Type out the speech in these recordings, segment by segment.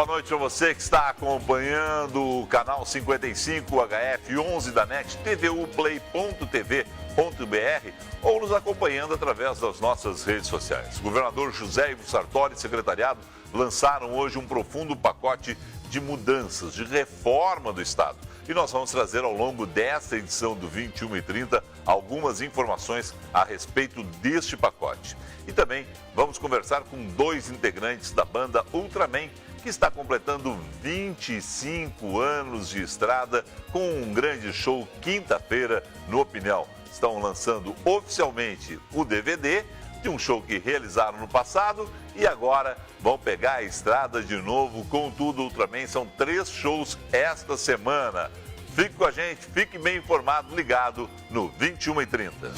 Boa noite a você que está acompanhando o canal 55 HF11 da NET, tvuplay.tv.br ou nos acompanhando através das nossas redes sociais. O governador José Ivo Sartori e secretariado lançaram hoje um profundo pacote de mudanças, de reforma do Estado. E nós vamos trazer ao longo desta edição do 21 e 30 algumas informações a respeito deste pacote. E também vamos conversar com dois integrantes da banda Ultraman, que está completando 25 anos de estrada com um grande show quinta-feira no Opinião. Estão lançando oficialmente o DVD de um show que realizaram no passado e agora vão pegar a estrada de novo com tudo Ultraman. São 3 shows esta semana. Fique com a gente, fique bem informado, ligado no 21 e 30.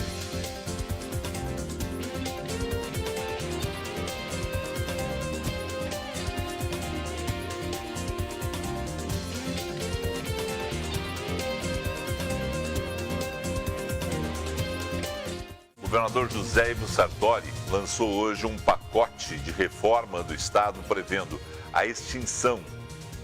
O governador José Ivo Sartori lançou hoje um pacote de reforma do Estado prevendo a extinção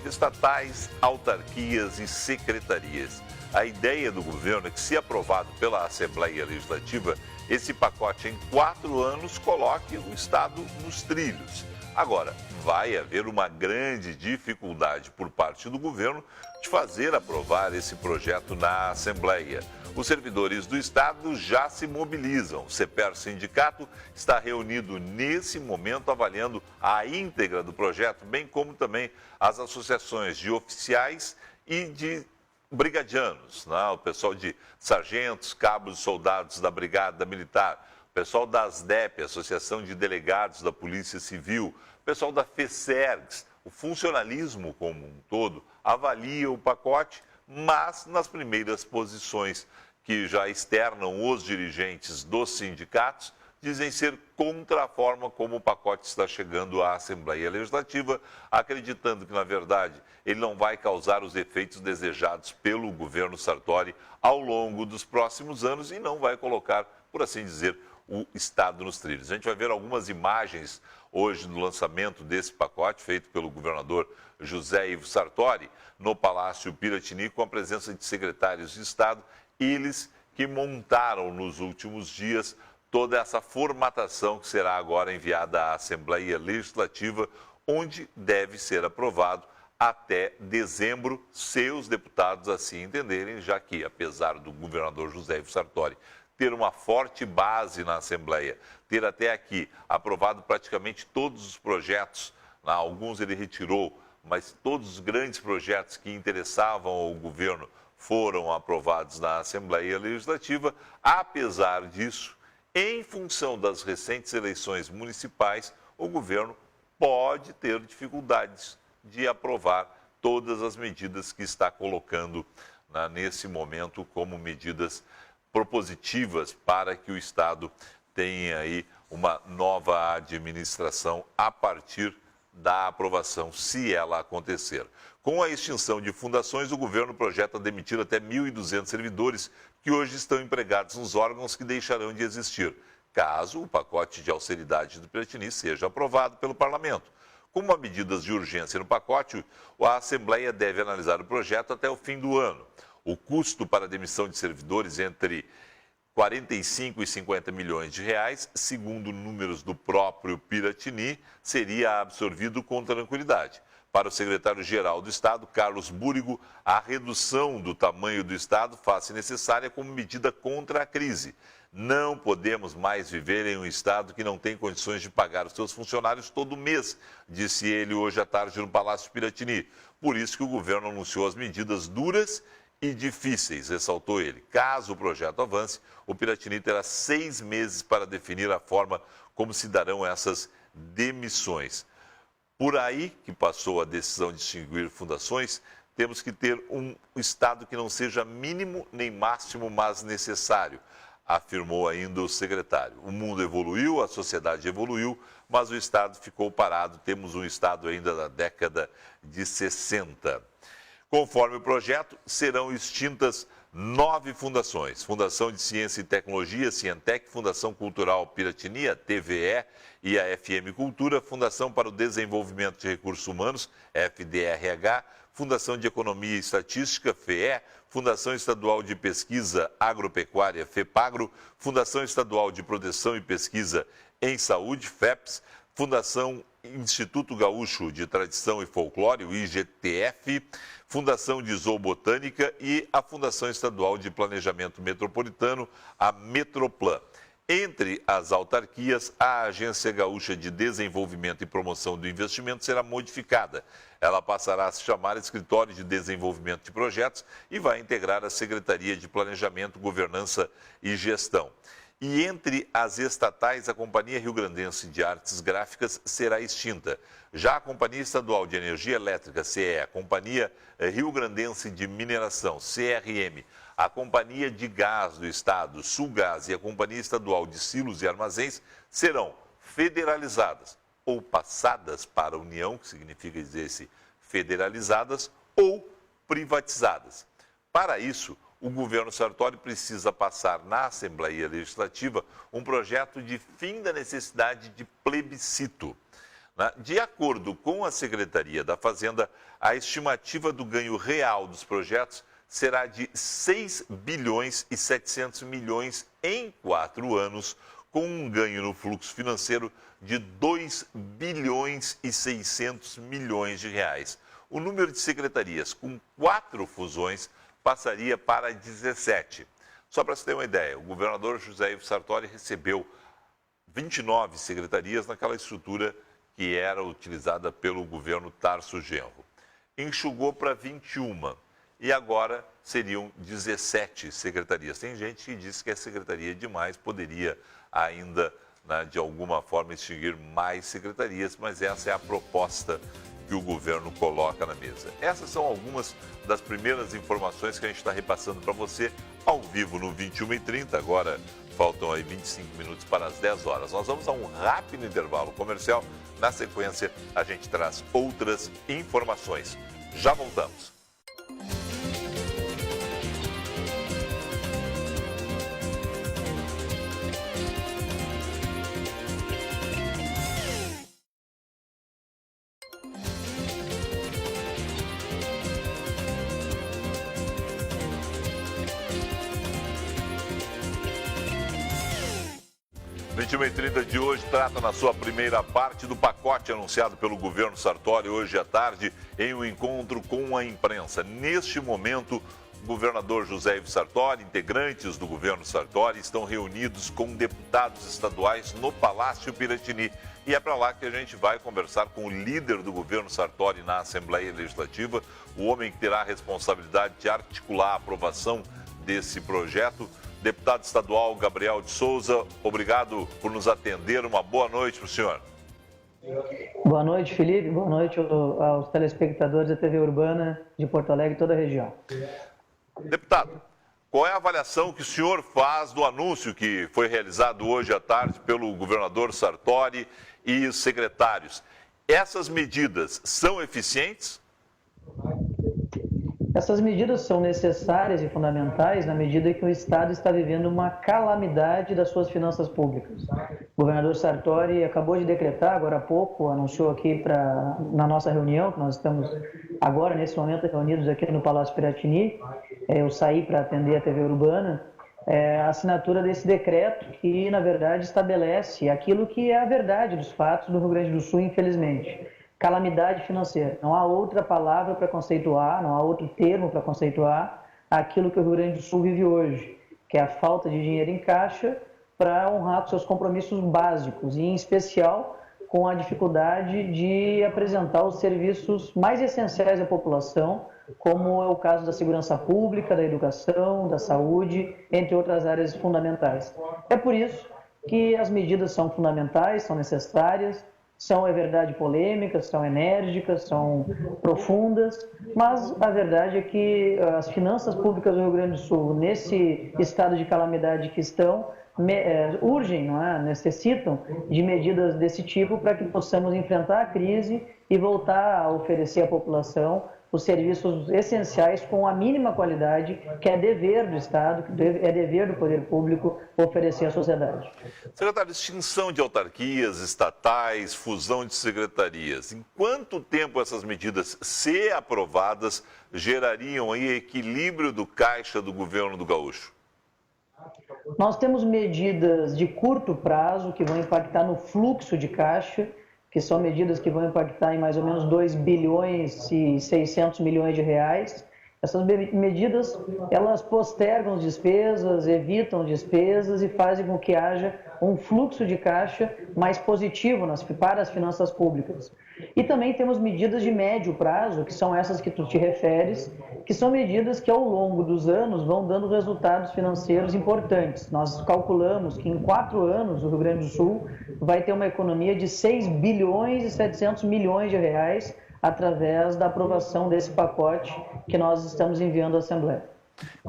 de estatais, autarquias e secretarias. A ideia do governo é que, se aprovado pela Assembleia Legislativa, esse pacote em 4 anos coloque o Estado nos trilhos. Agora, vai haver uma grande dificuldade por parte do governo de fazer aprovar esse projeto na Assembleia. Os servidores do Estado já se mobilizam. O CEPER Sindicato está reunido nesse momento avaliando a íntegra do projeto, bem como também as associações de oficiais e de brigadianos, né? O pessoal de sargentos, cabos e soldados da Brigada Militar, o pessoal da ASDEP, Associação de Delegados da Polícia Civil, o pessoal da FESERGS, o funcionalismo como um todo, avalia o pacote, mas nas primeiras posições que já externam os dirigentes dos sindicatos, dizem ser contra a forma como o pacote está chegando à Assembleia Legislativa, acreditando que, na verdade, ele não vai causar os efeitos desejados pelo governo Sartori ao longo dos próximos anos e não vai colocar, por assim dizer, o Estado nos trilhos. A gente vai ver algumas imagens hoje no lançamento desse pacote, feito pelo governador José Ivo Sartori, no Palácio Piratini, com a presença de secretários de Estado, eles que montaram nos últimos dias toda essa formatação que será agora enviada à Assembleia Legislativa, onde deve ser aprovado até dezembro, se os deputados assim entenderem, já que, apesar do governador José Ivo Sartori ter uma forte base na Assembleia, ter até aqui aprovado praticamente todos os projetos, alguns ele retirou, mas todos os grandes projetos que interessavam ao governo foram aprovados na Assembleia Legislativa. Apesar disso, em função das recentes eleições municipais, o governo pode ter dificuldades de aprovar todas as medidas que está colocando nesse momento como medidas propositivas para que o Estado tenha aí uma nova administração a partir da aprovação, se ela acontecer. Com a extinção de fundações, o governo projeta demitir até 1.200 servidores que hoje estão empregados nos órgãos que deixarão de existir, caso o pacote de austeridade do Piratini seja aprovado pelo parlamento. Como há medidas de urgência no pacote, a Assembleia deve analisar o projeto até o fim do ano. O custo para a demissão de servidores entre 45 e 50 milhões de reais, segundo números do próprio Piratini, seria absorvido com tranquilidade. Para o secretário-geral do Estado, Carlos Búrigo, a redução do tamanho do Estado faz-se necessária como medida contra a crise. Não podemos mais viver em um Estado que não tem condições de pagar os seus funcionários todo mês, disse ele hoje à tarde no Palácio Piratini. Por isso que o governo anunciou as medidas duras e difíceis, ressaltou ele. Caso o projeto avance, o Piratini terá 6 meses para definir a forma como se darão essas demissões. Por aí que passou a decisão de extinguir fundações, temos que ter um Estado que não seja mínimo nem máximo, mas necessário, afirmou ainda o secretário. O mundo evoluiu, a sociedade evoluiu, mas o Estado ficou parado. Temos um Estado ainda da década de 60. Conforme o projeto, serão extintas 9 fundações: Fundação de Ciência e Tecnologia, Cientec, Fundação Cultural Piratini, a TVE e a FM Cultura, Fundação para o Desenvolvimento de Recursos Humanos, FDRH, Fundação de Economia e Estatística, FEE, Fundação Estadual de Pesquisa Agropecuária, FEPAGRO, Fundação Estadual de Proteção e Pesquisa em Saúde, FEPS, Fundação Instituto Gaúcho de Tradição e Folclore, o IGTF, Fundação de Zoobotânica e a Fundação Estadual de Planejamento Metropolitano, a Metroplan. Entre as autarquias, a Agência Gaúcha de Desenvolvimento e Promoção do Investimento será modificada. Ela passará a se chamar Escritório de Desenvolvimento de Projetos e vai integrar a Secretaria de Planejamento, Governança e Gestão. E entre as estatais, a Companhia Rio-Grandense de Artes Gráficas será extinta. Já a Companhia Estadual de Energia Elétrica, CE, a Companhia Rio-Grandense de Mineração, CRM, a Companhia de Gás do Estado, Sulgás, e a Companhia Estadual de Silos e Armazéns serão federalizadas ou passadas para a União, que significa dizer-se federalizadas, ou privatizadas. Para isso, o governo Sartori precisa passar na Assembleia Legislativa um projeto de fim da necessidade de plebiscito. De acordo com a Secretaria da Fazenda, a estimativa do ganho real dos projetos será de 6 bilhões e 700 milhões em 4 anos, com um ganho no fluxo financeiro de 2 bilhões e 600 milhões de reais. O número de secretarias com 4 fusões passaria para 17. Só para você ter uma ideia, o governador José Ivo Sartori recebeu 29 secretarias naquela estrutura que era utilizada pelo governo Tarso Genro. Enxugou para 21 e agora seriam 17 secretarias. Tem gente que diz que a secretaria demais poderia ainda, de alguma forma, extinguir mais secretarias, mas essa é a proposta que o governo coloca na mesa. Essas são algumas das primeiras informações que a gente está repassando para você ao vivo no 21h30. Agora faltam aí 25 minutos para as 10 horas. Nós vamos a um rápido intervalo comercial. Na sequência, a gente traz outras informações. Já voltamos. O 21h30 de hoje trata na sua primeira parte do pacote anunciado pelo governo Sartori hoje à tarde em um encontro com a imprensa. Neste momento, o governador José Ivo Sartori, integrantes do governo Sartori, estão reunidos com deputados estaduais no Palácio Piratini. E é para lá que a gente vai conversar com o líder do governo Sartori na Assembleia Legislativa, o homem que terá a responsabilidade de articular a aprovação desse projeto. Deputado estadual Gabriel de Souza, obrigado por nos atender. Uma boa noite para o senhor. Boa noite, Felipe. Boa noite aos telespectadores da TV Urbana de Porto Alegre e toda a região. Deputado, qual é a avaliação que o senhor faz do anúncio que foi realizado hoje à tarde pelo governador Sartori e os secretários? Essas medidas são eficientes? Essas medidas são necessárias e fundamentais na medida que o Estado está vivendo uma calamidade das suas finanças públicas. O governador Sartori acabou de decretar, agora há pouco, anunciou aqui na nossa reunião, que nós estamos agora, nesse momento, reunidos aqui no Palácio Piratini, eu saí para atender a TV Urbana, a assinatura desse decreto que, na verdade, estabelece aquilo que é a verdade dos fatos do Rio Grande do Sul, infelizmente. Calamidade financeira. Não há outra palavra para conceituar, não há outro termo para conceituar aquilo que o Rio Grande do Sul vive hoje, que é a falta de dinheiro em caixa para honrar com seus compromissos básicos, e em especial com a dificuldade de apresentar os serviços mais essenciais à população, como é o caso da segurança pública, da educação, da saúde, entre outras áreas fundamentais. É por isso que as medidas são fundamentais, são necessárias, são, é verdade, polêmicas, são enérgicas, são profundas, mas a verdade é que as finanças públicas do Rio Grande do Sul, nesse estado de calamidade que estão, urgem, não é? Necessitam de medidas desse tipo para que possamos enfrentar a crise e voltar a oferecer à população os serviços essenciais com a mínima qualidade, que é dever do Estado, que é dever do poder público oferecer à sociedade. Secretário, extinção de autarquias estatais, fusão de secretarias. Em quanto tempo essas medidas, se aprovadas, gerariam aí equilíbrio do caixa do governo do Gaúcho? Nós temos medidas de curto prazo que vão impactar no fluxo de caixa, que são medidas que vão impactar em mais ou menos 2 bilhões e 600 milhões de reais. Essas medidas, elas postergam despesas, evitam despesas e fazem com que haja um fluxo de caixa mais positivo para as finanças públicas. E também temos medidas de médio prazo, que são essas que tu te referes, que são medidas que ao longo dos anos vão dando resultados financeiros importantes. Nós calculamos que em 4 anos o Rio Grande do Sul vai ter uma economia de 6 bilhões e 700 milhões de reais através da aprovação desse pacote que nós estamos enviando à Assembleia.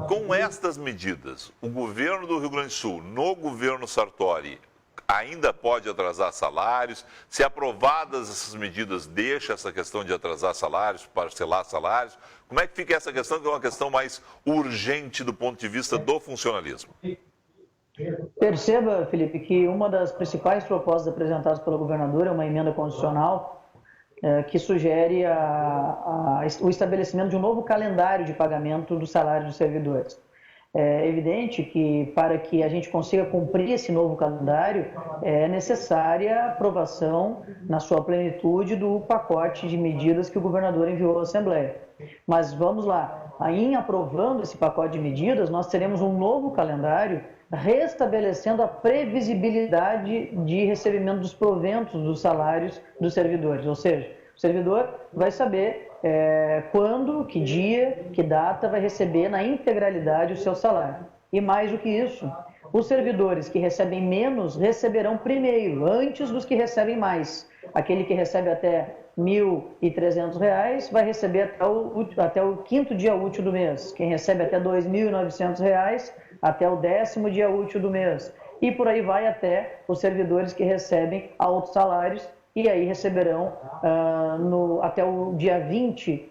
Com estas medidas, o governo do Rio Grande do Sul, no governo Sartori, ainda pode atrasar salários? Se aprovadas essas medidas, deixa essa questão de atrasar salários, parcelar salários? Como é que fica essa questão, que é uma questão mais urgente do ponto de vista do funcionalismo? Perceba, Felipe, que uma das principais propostas apresentadas pelo governador é uma emenda constitucional que sugere o estabelecimento de um novo calendário de pagamento do salário dos servidores. É evidente que, para que a gente consiga cumprir esse novo calendário, é necessária a aprovação, na sua plenitude, do pacote de medidas que o governador enviou à Assembleia. Mas vamos lá, em aprovando esse pacote de medidas, nós teremos um novo calendário restabelecendo a previsibilidade de recebimento dos proventos dos salários dos servidores. Ou seja, o servidor vai saber quando, que dia, que data vai receber na integralidade o seu salário. E mais do que isso, os servidores que recebem menos receberão primeiro, antes dos que recebem mais. Aquele que recebe até R$ 1.300 vai receber até o 5º dia útil do mês. Quem recebe até R$ 2.900, até o 10º dia útil do mês. E por aí vai até os servidores que recebem altos salários e aí receberão até o dia 20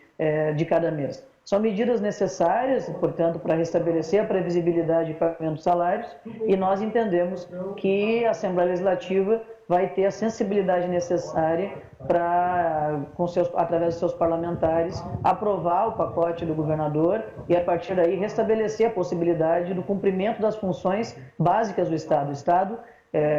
de cada mês. São medidas necessárias, portanto, para restabelecer a previsibilidade de pagamento dos salários, e nós entendemos que a Assembleia Legislativa vai ter a sensibilidade necessária para, através dos seus parlamentares, aprovar o pacote do governador e, a partir daí, restabelecer a possibilidade do cumprimento das funções básicas do Estado.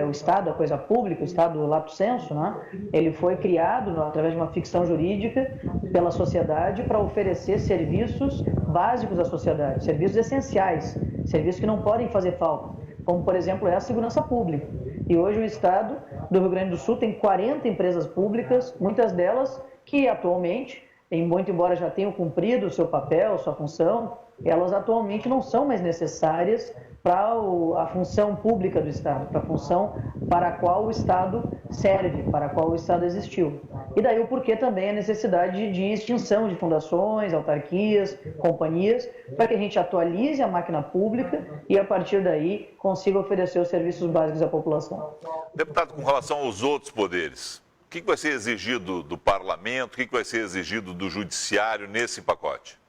O Estado, a coisa pública, o Estado lato sensu, né? Ele foi criado através de uma ficção jurídica pela sociedade para oferecer serviços básicos à sociedade, serviços essenciais, serviços que não podem fazer falta, como, por exemplo, é a segurança pública. E hoje o Estado do Rio Grande do Sul tem 40 empresas públicas, muitas delas que atualmente, muito embora já tenham cumprido o seu papel, sua função, elas atualmente não são mais necessárias para a função pública do Estado, para a função para a qual o Estado serve, para a qual o Estado existiu. E daí o porquê também a necessidade de extinção de fundações, autarquias, companhias, para que a gente atualize a máquina pública e, a partir daí, consiga oferecer os serviços básicos à população. Deputado, com relação aos outros poderes, o que vai ser exigido do Parlamento, o que vai ser exigido do Judiciário nesse pacote?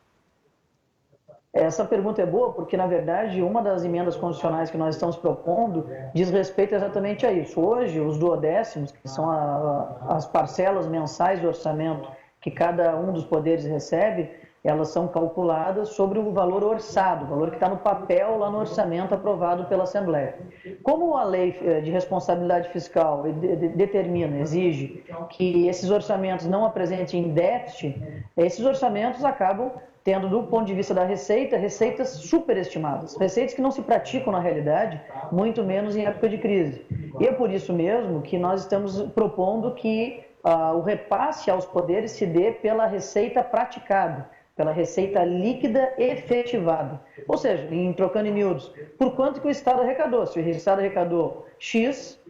Essa pergunta é boa porque, na verdade, uma das emendas constitucionais que nós estamos propondo diz respeito exatamente a isso. Hoje, os duodécimos, que são as parcelas mensais do orçamento que cada um dos poderes recebe, elas são calculadas sobre o valor orçado, o valor que está no papel lá no orçamento aprovado pela Assembleia. Como a lei de responsabilidade fiscal exige que esses orçamentos não apresentem déficit, esses orçamentos acabam tendo, do ponto de vista da receita, receitas superestimadas, receitas que não se praticam na realidade, muito menos em época de crise. E é por isso mesmo que nós estamos propondo que o repasse aos poderes se dê pela receita praticada, pela receita líquida efetivada. Ou seja, trocando em miúdos, por quanto que o Estado arrecadou? Se o Estado arrecadou X,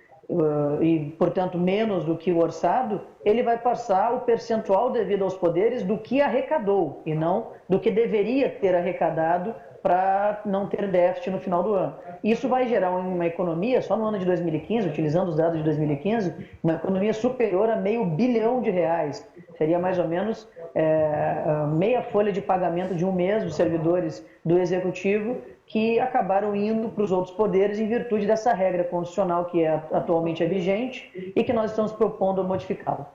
e, portanto, menos do que o orçado, ele vai passar o percentual devido aos poderes do que arrecadou e não do que deveria ter arrecadado para não ter déficit no final do ano. Isso vai gerar uma economia, só no ano de 2015, utilizando os dados de 2015, uma economia superior a R$500 bilhão. Seria mais ou menos meia folha de pagamento de um mês dos servidores do Executivo que acabaram indo para os outros poderes em virtude dessa regra constitucional que atualmente é vigente e que nós estamos propondo modificá-la.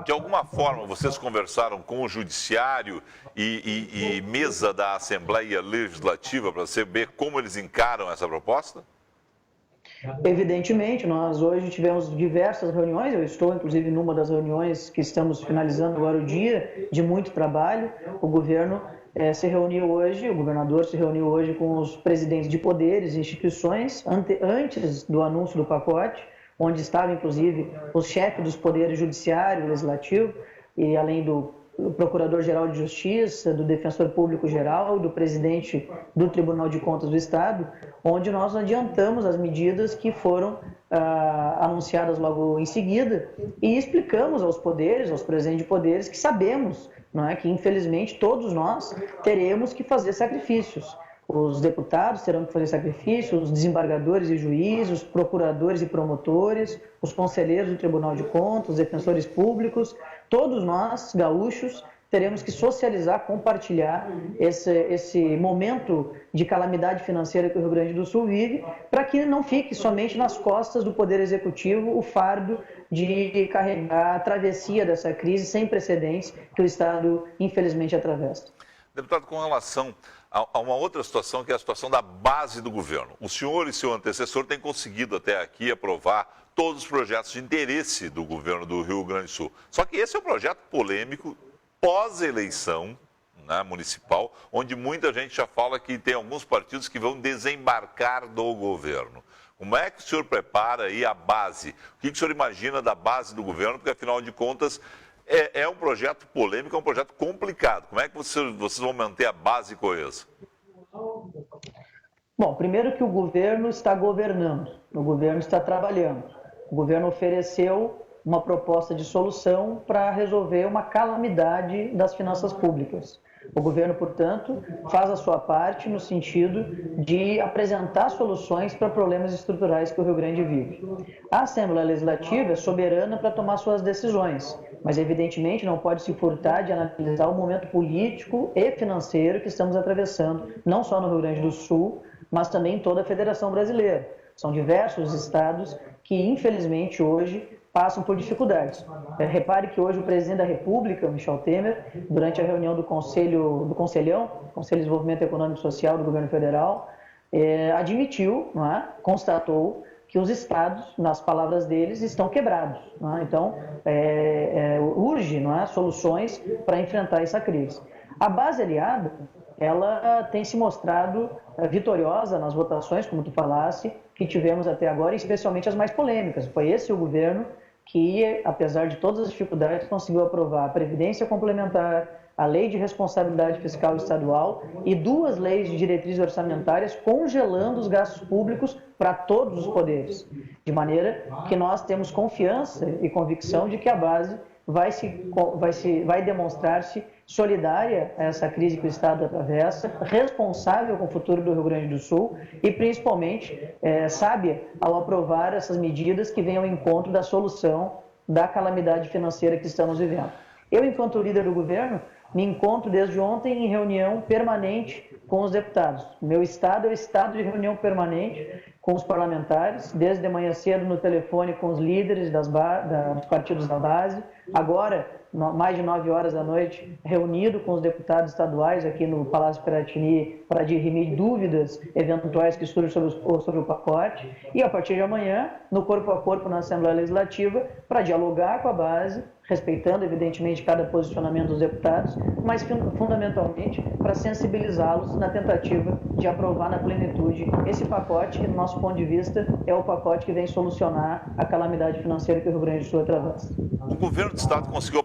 De alguma forma, vocês conversaram com o Judiciário e mesa da Assembleia Legislativa para saber como eles encaram essa proposta? Evidentemente, nós hoje tivemos diversas reuniões, eu estou inclusive numa das reuniões que estamos finalizando agora o dia, de muito trabalho. O governo se reuniu hoje, o governador se reuniu hoje com os presidentes de poderes e instituições, antes do anúncio do pacote, onde estavam inclusive os chefes dos poderes judiciário e legislativo, e além do Procurador-Geral de Justiça, do Defensor Público-Geral, do presidente do Tribunal de Contas do Estado, onde nós adiantamos as medidas que foram anunciadas logo em seguida e explicamos aos poderes, aos presidentes de poderes, que sabemos, não é, que infelizmente todos nós teremos que fazer sacrifícios. Os deputados terão que fazer sacrifícios, os desembargadores e juízes, os procuradores e promotores, os conselheiros do Tribunal de Contas, os defensores públicos, todos nós, gaúchos, teremos que socializar, compartilhar esse momento de calamidade financeira que o Rio Grande do Sul vive, para que não fique somente nas costas do Poder Executivo o fardo de carregar a travessia dessa crise sem precedentes que o Estado, infelizmente, atravessa. Deputado, com relação a uma outra situação, que é a situação da base do governo. O senhor e seu antecessor têm conseguido até aqui aprovar todos os projetos de interesse do governo do Rio Grande do Sul. Só que esse é um projeto polêmico pós-eleição, né, municipal, onde muita gente já fala que tem alguns partidos que vão desembarcar do governo. Como é que o senhor prepara aí a base? O que o senhor imagina da base do governo? Porque, afinal de contas, é um projeto polêmico, é um projeto complicado. Como é que vocês vão manter a base coesa? Bom, primeiro que o governo está governando, o governo está trabalhando. O governo ofereceu uma proposta de solução para resolver uma calamidade das finanças públicas. O governo, portanto, faz a sua parte no sentido de apresentar soluções para problemas estruturais que o Rio Grande vive. A Assembleia Legislativa é soberana para tomar suas decisões, mas evidentemente não pode se furtar de analisar o momento político e financeiro que estamos atravessando, não só no Rio Grande do Sul, mas também em toda a Federação Brasileira. São diversos estados que, infelizmente, hoje passam por dificuldades. Repare que hoje o presidente da República, Michel Temer, durante a reunião do Conselho de Desenvolvimento Econômico e Social do Governo Federal, admitiu, não é? Constatou que os estados, nas palavras deles, estão quebrados. Não é? Então, urge, não é, soluções para enfrentar essa crise. A base aliada, ela tem se mostrado vitoriosa nas votações, como tu falasse, que tivemos até agora, especialmente as mais polêmicas. Foi esse o governo que, apesar de todas as dificuldades, conseguiu aprovar a Previdência Complementar, a Lei de Responsabilidade Fiscal Estadual e 2 leis de diretrizes orçamentárias congelando os gastos públicos para todos os poderes. De maneira que nós temos confiança e convicção de que a base vai demonstrar-se solidária a essa crise que o Estado atravessa, responsável com o futuro do Rio Grande do Sul e, principalmente, sábia ao aprovar essas medidas que venham ao encontro da solução da calamidade financeira que estamos vivendo. Eu, enquanto líder do governo, me encontro desde ontem em reunião permanente com os deputados. Meu estado é o estado de reunião permanente com os parlamentares, desde de manhã cedo no telefone com os líderes dos partidos da base, agora mais de 9 horas da noite, reunido com os deputados estaduais aqui no Palácio Piratini para dirimir dúvidas eventuais que surjam sobre o pacote, e a partir de amanhã, no corpo a corpo na Assembleia Legislativa, para dialogar com a base, respeitando, evidentemente, cada posicionamento dos deputados, mas fundamentalmente para sensibilizá-los na tentativa de aprovar na plenitude esse pacote que, do nosso ponto de vista, é o pacote que vem solucionar a calamidade financeira que o Rio Grande do Sul atravessa. O governo do Estado conseguiu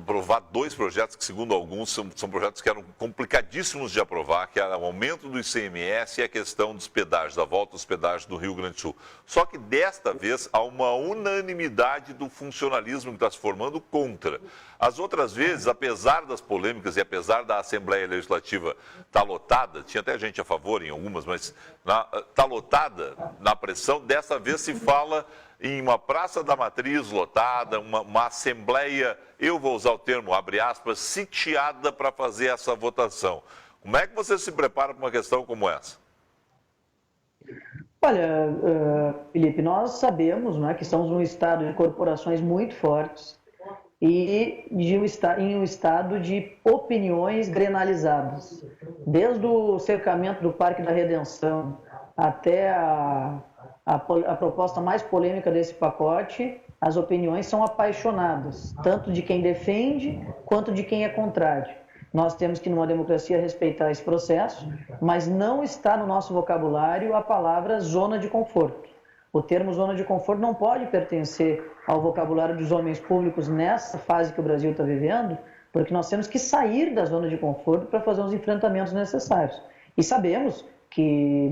aprovar dois projetos que, segundo alguns, são projetos que eram complicadíssimos de aprovar, que era o aumento do ICMS e a questão dos pedágios, da volta dos pedágios do Rio Grande do Sul. Só que desta vez há uma unanimidade do funcionalismo que está se formando contra. As outras vezes, apesar das polêmicas e apesar da Assembleia Legislativa estar lotada, tinha até gente a favor em algumas, mas está lotada na pressão, dessa vez se fala em uma Praça da Matriz lotada, uma Assembleia, eu vou usar o termo, abre aspas, sitiada para fazer essa votação. Como é que você se prepara para uma questão como essa? Olha, Felipe, nós sabemos, né, que estamos num estado de corporações muito fortes e em um estado de opiniões grenalizadas. Desde o cercamento do Parque da Redenção até a proposta mais polêmica desse pacote, as opiniões são apaixonadas, tanto de quem defende quanto de quem é contrário. Nós temos que, numa democracia, respeitar esse processo, mas não está no nosso vocabulário a palavra zona de conforto. O termo zona de conforto não pode pertencer ao vocabulário dos homens públicos nessa fase que o Brasil está vivendo, porque nós temos que sair da zona de conforto para fazer os enfrentamentos necessários. E sabemos que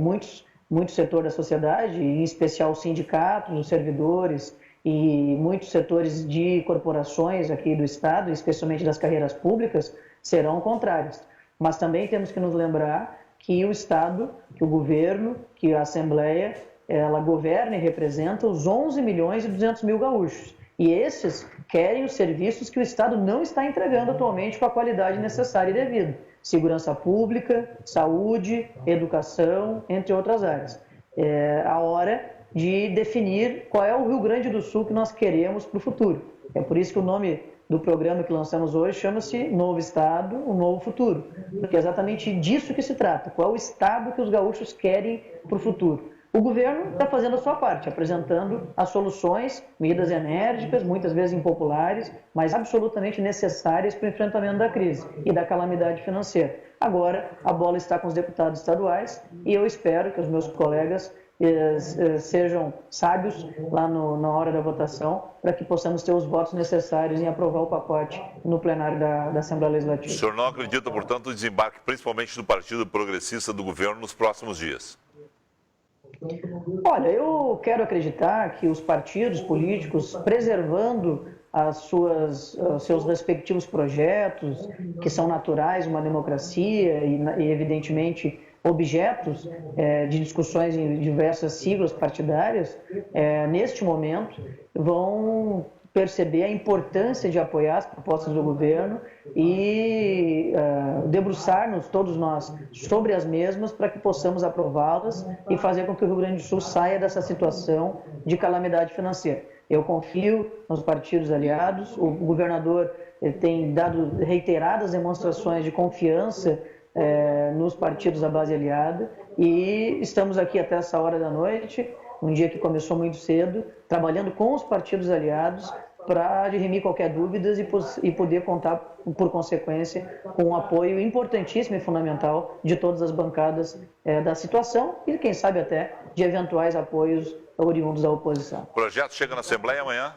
muito setor da sociedade, em especial os sindicatos, os servidores e muitos setores de corporações aqui do Estado, especialmente das carreiras públicas, serão contrários. Mas também temos que nos lembrar que o Estado, que o governo, que a Assembleia, ela governa e representa os 11 milhões e 200 mil gaúchos. E esses querem os serviços que o Estado não está entregando atualmente com a qualidade necessária e devida. Segurança pública, saúde, educação, entre outras áreas. É a hora de definir qual é o Rio Grande do Sul que nós queremos para o futuro. É por isso que o nome do programa que lançamos hoje chama-se Novo Estado, um Novo Futuro. Porque é exatamente disso que se trata. Qual é o Estado que os gaúchos querem para o futuro? O governo está fazendo a sua parte, apresentando as soluções, medidas enérgicas, muitas vezes impopulares, mas absolutamente necessárias para o enfrentamento da crise e da calamidade financeira. Agora, a bola está com os deputados estaduais e eu espero que os meus colegas sejam sábios lá na hora da votação para que possamos ter os votos necessários em aprovar o pacote no plenário da Assembleia Legislativa. O senhor não acredita, portanto, no desembarque, principalmente do Partido Progressista do governo, nos próximos dias? Olha, eu quero acreditar que os partidos políticos, preservando seus respectivos projetos, que são naturais uma democracia e evidentemente, objetos de discussões em diversas siglas partidárias, neste momento, vão perceber a importância de apoiar as propostas do governo e debruçar-nos, todos nós, sobre as mesmas para que possamos aprová-las e fazer com que o Rio Grande do Sul saia dessa situação de calamidade financeira. Eu confio nos partidos aliados, o governador tem dado reiteradas demonstrações de confiança nos partidos da base aliada e estamos aqui até essa hora da noite, um dia que começou muito cedo, trabalhando com os partidos aliados para dirimir qualquer dúvida e poder contar, por consequência, com um apoio importantíssimo e fundamental de todas as bancadas da situação e, quem sabe, até de eventuais apoios oriundos da oposição. O projeto chega na Assembleia amanhã?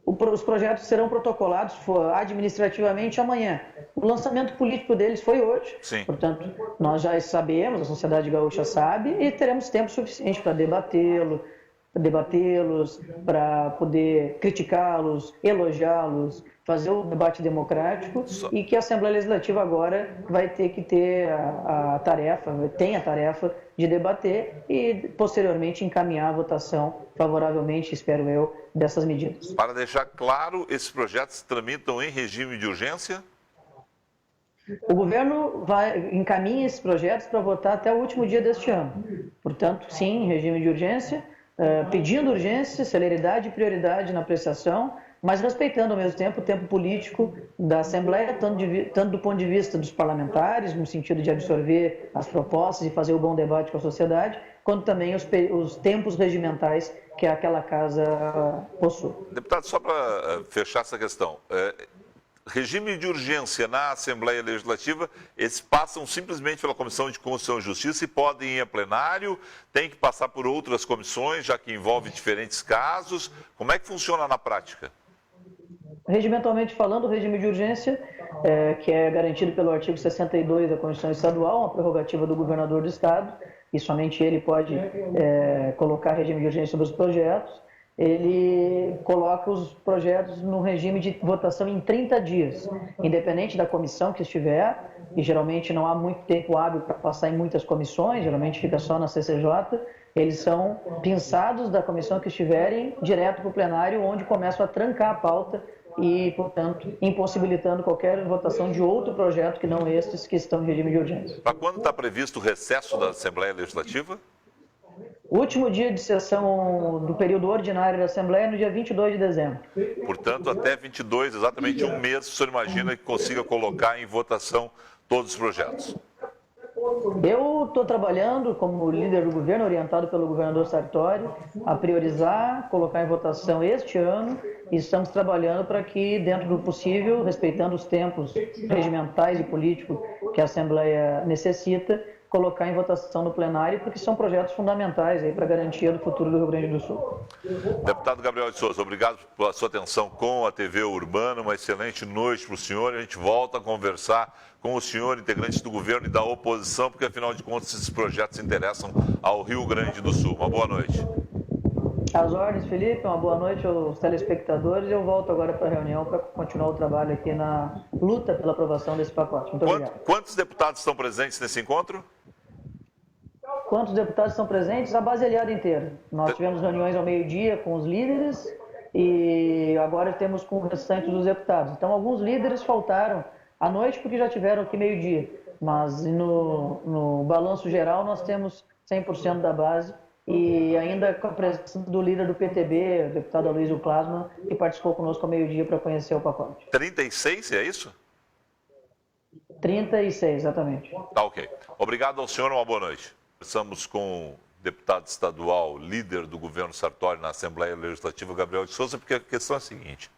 Os projetos serão protocolados administrativamente amanhã. O lançamento político deles foi hoje. Sim. Portanto, nós já sabemos, a sociedade gaúcha sabe, e teremos tempo suficiente para debatê-los, para poder criticá-los, elogiá-los, fazer o debate democrático e que a Assembleia Legislativa agora vai ter que ter a tarefa de debater e posteriormente encaminhar a votação favoravelmente, espero eu, dessas medidas. Para deixar claro, esses projetos tramitam em regime de urgência? O governo encaminha esses projetos para votar até o último dia deste ano. Portanto, sim, em regime de urgência, pedindo urgência, celeridade e prioridade na apreciação, mas respeitando ao mesmo tempo o tempo político da Assembleia, tanto do ponto de vista dos parlamentares, no sentido de absorver as propostas e fazer o bom debate com a sociedade, quanto também os tempos regimentais que aquela casa possui. Deputado, só para fechar essa questão, regime de urgência na Assembleia Legislativa, eles passam simplesmente pela Comissão de Constituição e Justiça e podem ir a plenário, tem que passar por outras comissões, já que envolve diferentes casos. Como é que funciona na prática? Regimentalmente falando, o regime de urgência, que é garantido pelo artigo 62 da Constituição Estadual, uma prerrogativa do governador do Estado, e somente ele pode colocar regime de urgência sobre os projetos, ele coloca os projetos no regime de votação em 30 dias, independente da comissão que estiver, e geralmente não há muito tempo hábil para passar em muitas comissões, geralmente fica só na CCJ, eles são pinçados da comissão que estiverem direto para o plenário, onde começam a trancar a pauta e, portanto, impossibilitando qualquer votação de outro projeto que não estes que estão em regime de urgência. Para quando está previsto o recesso da Assembleia Legislativa? O último dia de sessão do período ordinário da Assembleia é no dia 22 de dezembro. Portanto, até 22, exatamente um mês, o senhor imagina que consiga colocar em votação todos os projetos? Eu estou trabalhando como líder do governo, orientado pelo governador Sartori, a priorizar, colocar em votação este ano, e estamos trabalhando para que, dentro do possível, respeitando os tempos regimentais e políticos que a Assembleia necessita, colocar em votação no plenário, porque são projetos fundamentais para a garantia do futuro do Rio Grande do Sul. Deputado Gabriel de Souza, obrigado pela sua atenção com a TV Urbana, uma excelente noite para o senhor. A gente volta a conversar com o senhor, integrantes do governo e da oposição, porque afinal de contas esses projetos interessam ao Rio Grande do Sul. Uma boa noite. Às ordens, Felipe, uma boa noite aos telespectadores. Eu volto agora para a reunião para continuar o trabalho aqui na luta pela aprovação desse pacote. Muito obrigado. Quantos deputados estão presentes nesse encontro? Quantos deputados estão presentes? A base aliada inteira. Nós tivemos reuniões ao meio-dia com os líderes e agora temos com o restante dos deputados. Então, alguns líderes faltaram à noite porque já tiveram aqui meio-dia. Mas no balanço geral nós temos 100% da base e ainda com a presença do líder do PTB, o deputado Aloysio Plasman, que participou conosco ao meio-dia para conhecer o pacote. 36, é isso? 36, exatamente. Tá, ok. Obrigado ao senhor, uma boa noite. Conversamos com o deputado estadual, líder do governo Sartori na Assembleia Legislativa, Gabriel de Souza, porque a questão é a seguinte.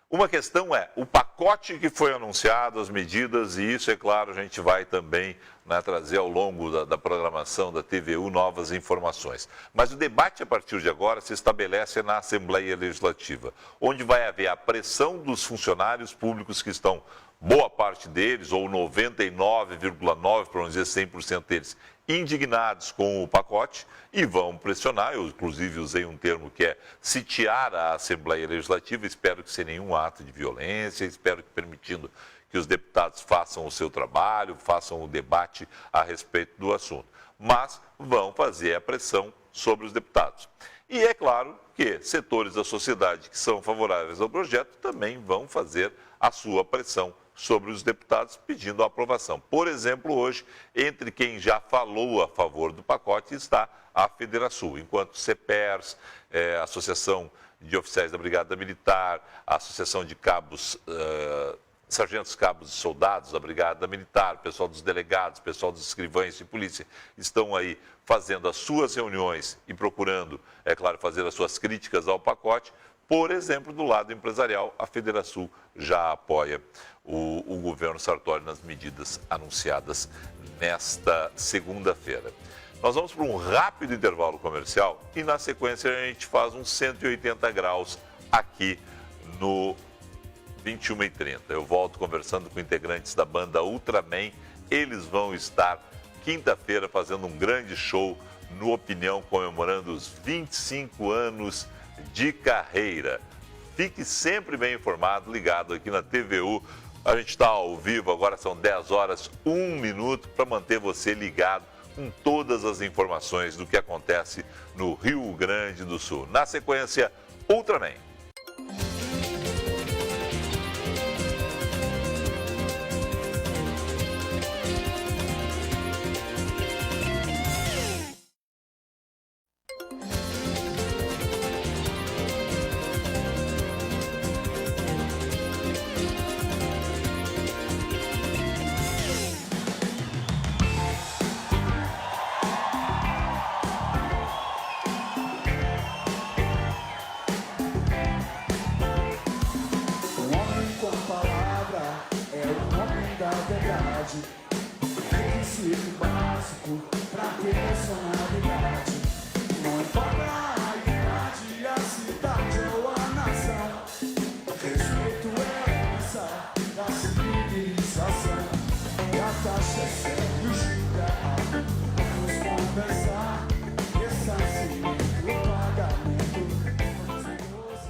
Uma questão é o pacote que foi anunciado, as medidas, e isso, é claro, a gente vai também trazer ao longo da programação da TVU novas informações. Mas o debate, a partir de agora, se estabelece na Assembleia Legislativa, onde vai haver a pressão dos funcionários públicos que estão, boa parte deles, ou 99,9%, para não dizer 100% deles, indignados com o pacote e vão pressionar. Eu, inclusive, usei um termo que é sitiar a Assembleia Legislativa. Espero que sem nenhum ato de violência, espero que permitindo que os deputados façam o seu trabalho, façam o debate a respeito do assunto. Mas vão fazer a pressão sobre os deputados. E é claro que setores da sociedade que são favoráveis ao projeto também vão fazer a sua pressão sobre os deputados pedindo a aprovação. Por exemplo, hoje, entre quem já falou a favor do pacote está a Federação, enquanto CEPERS, Associação de Oficiais da Brigada Militar, a Associação de Cabos, Sargentos, Cabos e Soldados da Brigada Militar, pessoal dos delegados, pessoal dos escrivães de polícia, estão aí fazendo as suas reuniões e procurando, é claro, fazer as suas críticas ao pacote. Por exemplo, do lado empresarial, a Federação já apoia o governo Sartori nas medidas anunciadas nesta segunda-feira. Nós vamos para um rápido intervalo comercial e, na sequência, a gente faz uns 180 graus aqui no 21h30. Eu volto conversando com integrantes da banda Ultraman. Eles vão estar quinta-feira fazendo um grande show no Opinião, comemorando os 25 anos de carreira. Fique sempre bem informado, ligado aqui na TVU. A gente está ao vivo, agora são 10 horas, 1 minuto, para manter você ligado com todas as informações do que acontece no Rio Grande do Sul. Na sequência, Ultraman. Requisito básico pra ter personalidade. Não importa a idade, a cidade ou a nação. Respeito civilização. E a taxa é sempre o juro é alto. Vamos conversar, ressarcimento, pagamento.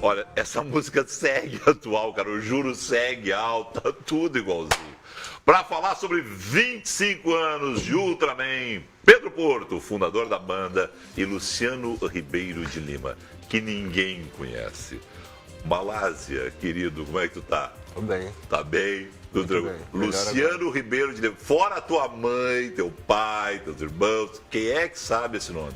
Olha, essa música segue atual, cara. O juro segue alto, tá tudo igualzinho. Para falar sobre 25 anos de Ultraman, Pedro Porto, fundador da banda, e Luciano Ribeiro de Lima, que ninguém conhece. Malásia, querido, como é que tu tá? Tô bem. Tá bem? Tudo tranquilo? bem. Luciano Ribeiro de Lima. Fora tua mãe, teu pai, teus irmãos, quem é que sabe esse nome?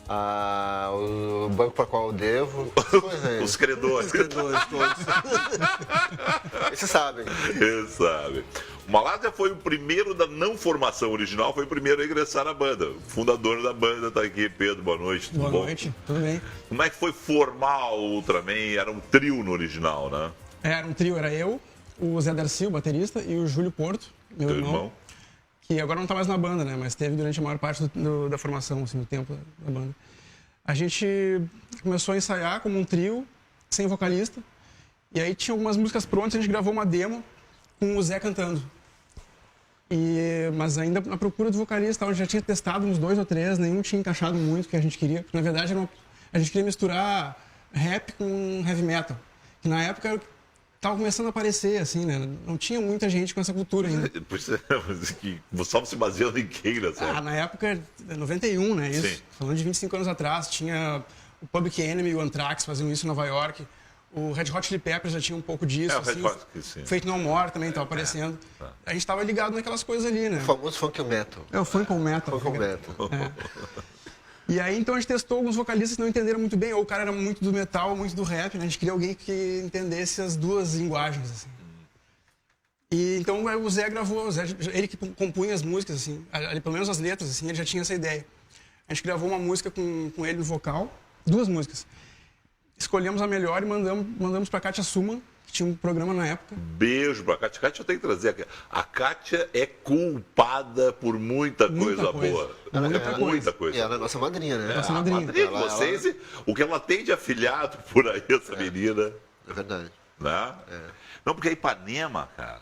O banco para qual eu devo. Pois é. Os credores. Os credores todos. Vocês sabem. Eles sabem. O Malásia foi o primeiro da não formação original, foi o primeiro a ingressar na banda. O fundador da banda tá aqui, Pedro, boa noite. Tudo Boa bom? noite, tudo bem? Como é que foi formar o Ultraman? Era um trio no original, né? Era um trio, era eu, o Zé Darcy, o baterista, e o Júlio Porto, meu Teu irmão, irmão? que agora não tá mais na banda, né? Mas teve durante a maior parte da formação, assim, do tempo da banda. A gente começou a ensaiar como um trio, sem vocalista, e aí tinha algumas músicas prontas, a gente gravou uma demo com o Zé cantando. Mas ainda na procura do vocalista, a gente já tinha testado uns 2 ou 3, nenhum tinha encaixado muito o que a gente queria. Porque, na verdade, a gente queria misturar rap com heavy metal, que na época estava começando a aparecer, assim, né? Não tinha muita gente com essa cultura ainda. Só se baseando em quem, né? Na época, 91, né? Isso. Sim. Falando de 25 anos atrás, tinha o Public Enemy e o Anthrax faziam isso em Nova York. O Red Hot Chili Peppers já tinha um pouco disso. O Red assim. Hot, sim. Fate No More também estava aparecendo. A gente estava ligado naquelas coisas ali, né? O famoso funk metal. É o funk com metal. Funk metal. É. E aí, então, a gente testou alguns vocalistas que não entenderam muito bem, ou o cara era muito do metal, muito do rap, né? A gente queria alguém que entendesse as duas linguagens, assim. E então o Zé gravou, ele que compunha as músicas, assim, pelo menos as letras, assim, ele já tinha essa ideia. A gente gravou uma música com ele no vocal, 2 músicas. Escolhemos a melhor e mandamos pra Kátia Suman, que tinha um programa na época. Beijo pra Kátia. Kátia, eu tenho que trazer aqui. A Kátia é culpada por muita coisa boa. Muita coisa. E ela é nossa madrinha, né? Nossa madrinha. Madrinha de vocês, o que ela tem de afilhado por aí, essa menina. É verdade. Né? Não, porque a Ipanema, cara,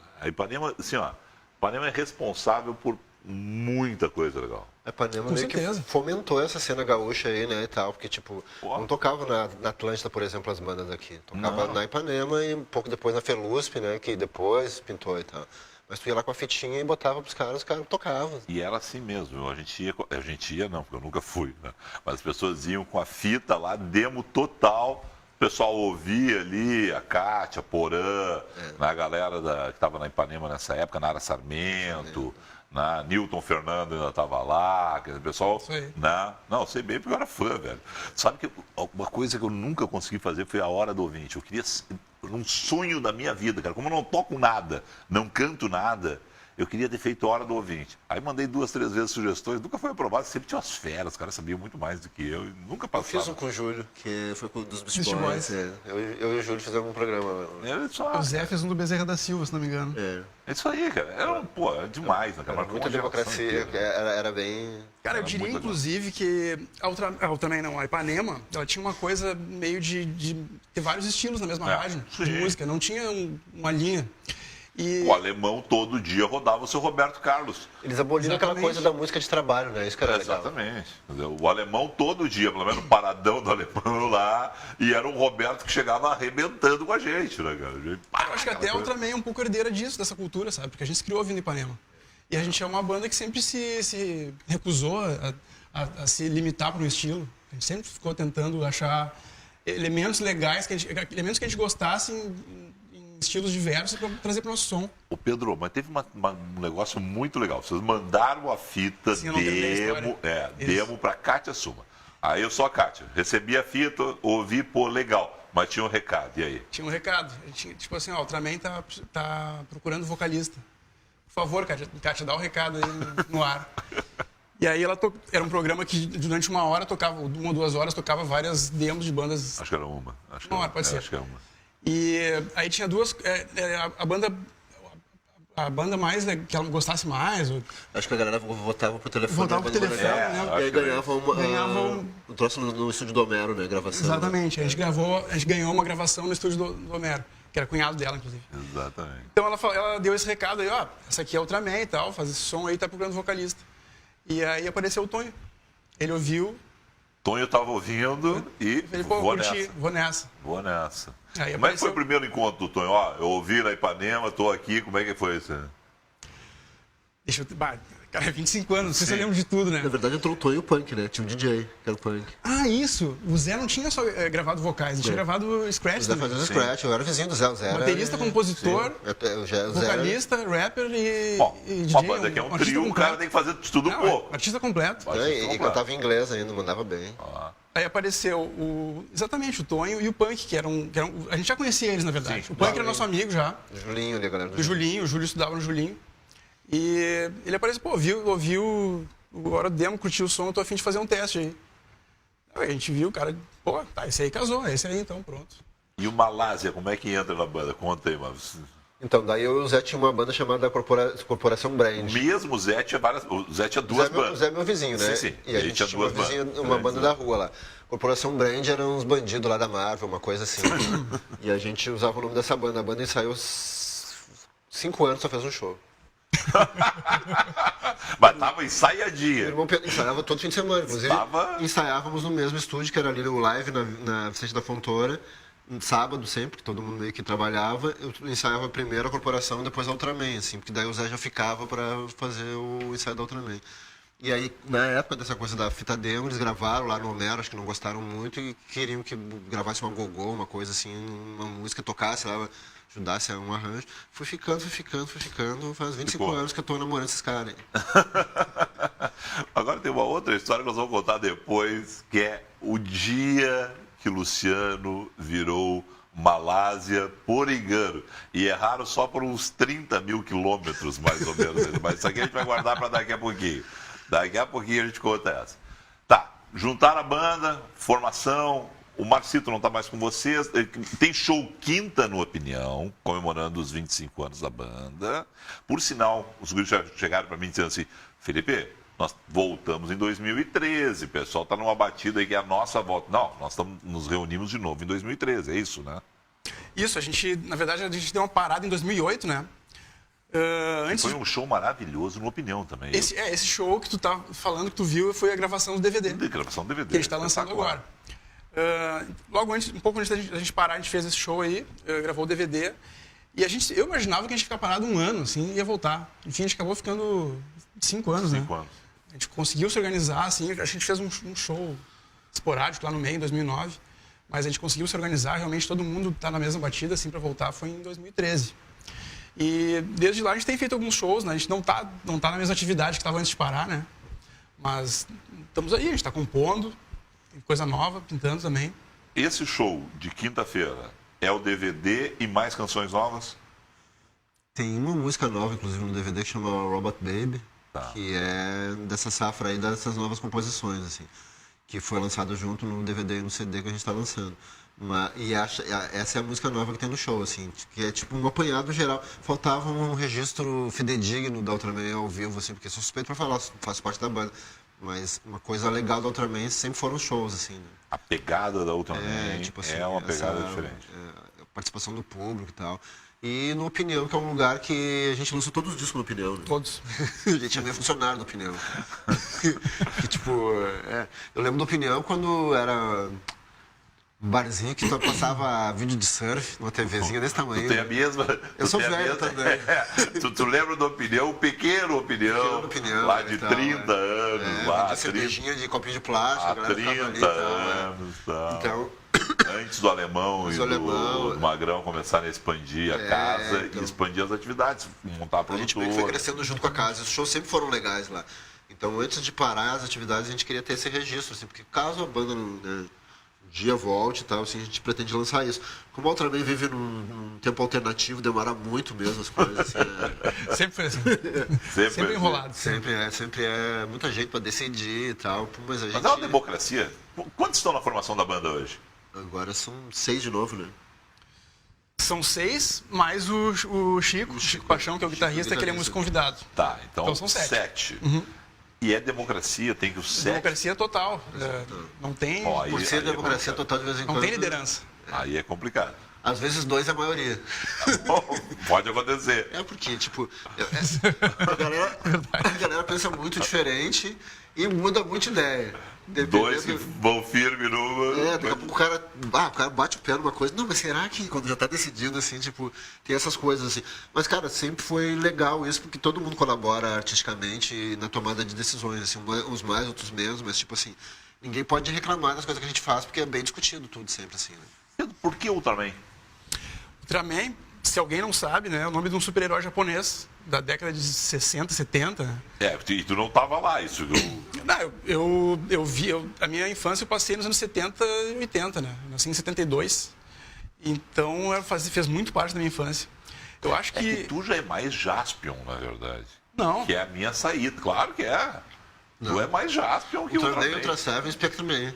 assim, ó, Ipanema é responsável por muita coisa legal. A Ipanema Com meio que certeza. fomentou essa cena gaúcha aí, né, e tal, porque, tipo, não tocava na Atlântida, por exemplo, as bandas aqui. Tocava na Ipanema e um pouco depois na Felusp, né, que depois pintou e tal. Mas tu ia lá com a fitinha e botava pros caras, os caras tocavam. E era assim mesmo, a gente ia não, porque eu nunca fui, né? Mas as pessoas iam com a fita lá, demo total, o pessoal ouvia ali, a Kátia, Porã, a galera que estava na Ipanema nessa época, Nara Sarmento, Nilton Fernando ainda estava lá, o pessoal, não, sei bem porque eu era fã, velho. Sabe que uma coisa que eu nunca consegui fazer foi a hora do ouvinte, eu queria, um sonho da minha vida, cara, como eu não toco nada, não canto nada, eu queria ter feito a hora do ouvinte. Aí mandei 2, 3 vezes sugestões, nunca foi aprovado, sempre tinha umas feras, os caras sabiam muito mais do que eu, e nunca Eu passaram. fiz um com o Júlio, que foi com dos Beast Beast Boys. Boys. Eu e o Júlio fizemos um programa. O Zé fez um do Bezerra da Silva, se não me engano. É isso aí, cara. Era demais, né, cara? Era Marcou muita uma geração democracia, inteira. era bem... Cara, eu Era diria, muito legal. inclusive, que a Ipanema, ela tinha uma coisa meio de ter vários estilos na mesma rádio de sim. música, não tinha uma linha. E O alemão todo dia rodava o seu Roberto Carlos. Eles aboliram aquela Exatamente. coisa da música de trabalho, né? Isso que era legal. Exatamente. Entendeu? O alemão todo dia, pelo menos o paradão do alemão lá, e era o Roberto que chegava arrebentando com a gente, né, cara? eu acho que até a Ultraman é um pouco herdeira disso, dessa cultura, sabe? Porque a gente se criou ouvindo Ipanema. E a gente é uma banda que sempre se recusou a se limitar para um estilo. A gente sempre ficou tentando achar elementos legais, elementos que a gente gostasse em estilos diversos para trazer para o nosso som. Ô Pedro, mas teve um negócio muito legal. Vocês mandaram a fita Sim, eu não terminei a demo, história. demo pra Kátia Suma. Aí eu sou a Kátia. Recebi a fita, ouvi, pô, legal. Mas tinha um recado, e aí? Tinha um recado. Tipo assim, ó, o Ultraman tá procurando vocalista. Por favor, Kátia, dá o recado aí no ar. E aí era um programa que durante 1 hora tocava, 1 ou 2 horas, tocava várias demos de bandas. Acho que era uma. Acho que Uma era hora, pode ser. Acho que era uma. E aí tinha 2, a banda mais que ela gostasse mais. Acho que a galera votava pro telefone. Votava pro telefone, né? E aí ganhava um um troço no estúdio do Homero, né? Gravação. Exatamente. A gente ganhou uma gravação no estúdio do Homero. que era cunhado dela, inclusive. Exatamente. Então ela deu esse recado aí, ó, essa aqui é Ultraman e tal, faz esse som aí, tá procurando vocalista. E aí apareceu o Tonho. Ele ouviu. Tonho tava ouvindo e Falei, pô, vou curti, nessa. vou nessa. Vou nessa. Aí Como é que foi apareceu- o primeiro encontro do Tonho? Ó, eu ouvi na Ipanema, tô aqui, como é que foi isso? Deixa eu. Bah, cara, 25 anos, não sei se eu Sim. lembro de tudo, né? Na verdade entrou o Tonho e o Punk, né? Tinha um DJ, que era o Punk. Ah, isso! O Zé não tinha só gravado vocais, ele tinha gravado scratch O Zé também. fazia o scratch, eu era vizinho do Zé. O Zé era- Baterista, compositor, o Zé era- vocalista, rapper e, Bom, e uma DJ. banda que é um artista trio, o completo. cara tem que fazer de tudo um Não, pouco. artista completo. Vai. E cantava em inglês ainda, mandava bem. Aí apareceu exatamente o Tonho e o Punk, que eram. A gente já conhecia eles, na verdade. Sim, o Punk claro. era nosso amigo já, O Julinho ali, a galera do do Julinho, o Júlio estudava no Julinho. E ele apareceu, pô, ouviu agora o demo, curtiu o som, eu tô a fim de fazer um teste aí. Aí a gente viu, o cara, pô, tá, esse aí casou, é esse aí então, pronto. E o Malásia, como é que entra na banda? Conta aí, mas... Então, daí eu e o Zé tinha uma banda chamada Corporação Brand. Mesmo o Zé tinha duas bandas. O Zé é meu vizinho, né? Sim, sim. E a gente tinha uma, uma banda da rua lá. Corporação Brand eram uns bandidos lá da Marvel, uma coisa assim. E a gente usava o nome dessa banda. A banda ensaiou 5 anos, só fez um show. Mas tava Meu ensaiadinha. irmão ensaiava todo fim de semana. Inclusive, Tava- ensaiávamos no mesmo estúdio, que era ali no Live, na Vicente da Fontoura. Um sábado sempre, que todo mundo meio que trabalhava. Eu ensaiava primeiro a Corporação, depois a Ultraman, assim. Porque daí o Zé já ficava para fazer o ensaio da Ultraman. E aí, na época dessa coisa da fita demo, eles gravaram lá no Homero, acho que não gostaram muito e queriam que gravasse uma gogô, uma coisa assim, uma música, tocasse lá, ajudasse a um arranjo. Fui ficando, faz 25 Ficou. anos que eu tô namorando esses caras aí. Agora tem uma outra história que nós vamos contar depois, que é o dia que Luciano virou Malásia por engano. E erraram só por uns 30 mil quilômetros, mais ou menos. Mas isso aqui a gente vai guardar para daqui a pouquinho. Daqui a pouquinho a gente conta essa. Tá, juntaram a banda, formação. O Marcito não está mais com vocês. Tem show quinta no Opinião, comemorando os 25 anos da banda. Por sinal, os guris chegaram para mim dizendo assim: Felipe, nós voltamos em 2013. O pessoal está numa batida aí que é a nossa volta. Não, nós nos reunimos de novo em 2013, é isso, né? Isso, na verdade, a gente deu uma parada em 2008, né? Antes Foi um show maravilhoso no Opinião também. esse show que tu tá falando, que tu viu, foi a gravação do DVD. De gravação do DVD. Que a gente está lançando agora. Logo antes, um pouco antes da gente parar, a gente fez esse show aí, gravou o DVD. E eu imaginava que a gente ia ficar parado um ano, assim, e ia voltar. Enfim, a gente acabou ficando 5 anos, né? 5 anos. A gente conseguiu se organizar, assim, a gente fez um show esporádico lá no meio, em 2009. Mas a gente conseguiu se organizar, realmente todo mundo tá na mesma batida, assim, para voltar, foi em 2013. E desde lá a gente tem feito alguns shows, né? A gente não tá na mesma atividade que estava antes de parar, né? Mas estamos aí, a gente está compondo, tem coisa nova, pintando também. Esse show de quinta-feira é o DVD e mais canções novas? Tem uma música nova, inclusive, no DVD que chama Robot Baby, Tá. que é dessa safra aí, dessas novas composições, assim, que foi lançado junto no DVD e no CD que a gente está lançando. Essa é a música nova que tem no show, assim, que é tipo um apanhado geral. Faltava um registro fidedigno da Ultraman ao vivo, assim, porque sou suspeito para falar, faço parte da banda. Mas uma coisa legal da Ultraman sempre foram os shows, assim, né? A pegada da Ultraman assim, é uma pegada diferente. a participação do público e tal. E no Opinião, que é um lugar que a gente lançou todos os discos no Opinião, né? Todos. A gente é meio funcionário do Opinião. Que, tipo, eu lembro do Opinião quando era um barzinho que só passava vídeo de surf, numa TVzinha desse tamanho. Tu tem a mesma. Eu sou velho também. Tu lembra do Opinião, o pequeno Opinião, Opinião, lá né, de e tal, 30 anos, lá vendia cervejinha de copinho de plástico, há a galera ficava 30 ali e tal, anos. Tal. Então, Antes do Alemão Antes e do Alemão, do Magrão começarem a expandir a casa então. e expandir as atividades, montar a a gente meio que foi produtora. crescendo junto com a casa. Os shows sempre foram legais lá. Então, antes de parar as atividades, a gente queria ter esse registro, assim, porque caso a banda um dia volte e tal, assim, a gente pretende lançar isso. Como a Ultraman vive num tempo alternativo, demora muito mesmo as coisas, assim, Sempre foi assim. Sempre Sempre enrolado. sempre é muita gente para decidir e tal, mas a gente... Mas é uma democracia. Quantos estão na formação da banda hoje? Agora são 6 de novo, né? São 6, mais o Chico Paixão, que é o guitarrista, que ele é músico convidado. Tá, então Então são 7. E é democracia, tem que os 7. Democracia total. Não tem, Ó, aí- Por ser é democracia complicado. total de vez em não quando... tem liderança. Aí é complicado. Às vezes 2 é a maioria. Pode acontecer. É porque, tipo, a galera pensa muito diferente e muda muito ideia. Dois que vão firme numa. Daqui a pouco o cara bate o pé numa coisa. Não, mas será que quando já tá decidido, assim, tipo, tem essas coisas, assim. Mas, cara, sempre foi legal isso, porque todo mundo colabora artisticamente na tomada de decisões, assim, uns mais, outros menos, mas, tipo assim, ninguém pode reclamar das coisas que a gente faz, porque é bem discutido tudo sempre, assim, né? Por que Ultraman? Ultraman, se alguém não sabe, né, é o nome de um super-herói japonês da década de 60, 70. E tu não tava lá, isso. Não, eu vi, a minha infância eu passei nos anos 70 e 80, né? Eu nasci em 72. Então, fez muito parte da minha infância. Eu acho que... É que tu já é mais Jaspion, na verdade. Não. Que é a minha saída. Claro que é. Não. Tu é mais Jaspion que o Ultraman, Ultraman. Ultra Seven e Spectreman.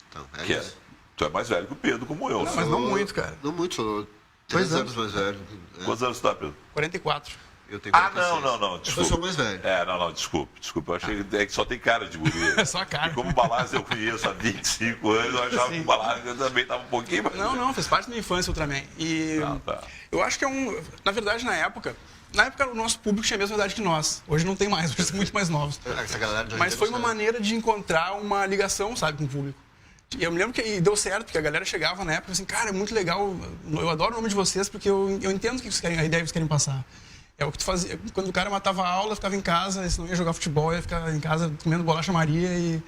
Então, Que isso. tu é mais velho que o Pedro, como eu. Não, mas não muito, cara. Não muito, sou 2 3 anos mais velho. Quantos anos tu tá, Pedro? 44. Eu tenho Ah, 46. não, Eu desculpa. sou mais velho. Não, desculpa. Eu achei que só tem cara de guria. É só a cara. E como o Balazs eu conheço há 25 anos, eu achava que o Balazs também estava um pouquinho mais velho. Não, fez parte da minha infância o Ultraman. E Tá. eu acho que na verdade, na época o nosso público tinha a mesma idade que nós. Hoje não tem mais, hoje são muito mais novos. Essa galera de hoje Mas em foi dia uma não sabe. maneira de encontrar uma ligação, sabe, com o público. E eu me lembro que deu certo, porque a galera chegava na época assim, cara, é muito legal, eu adoro o nome de vocês, porque eu entendo o que vocês querem, a ideia que vocês querem passar. É o que tu fazia. Quando o cara matava a aula, ficava em casa, se não ia jogar futebol, ia ficar em casa comendo bolacha Maria e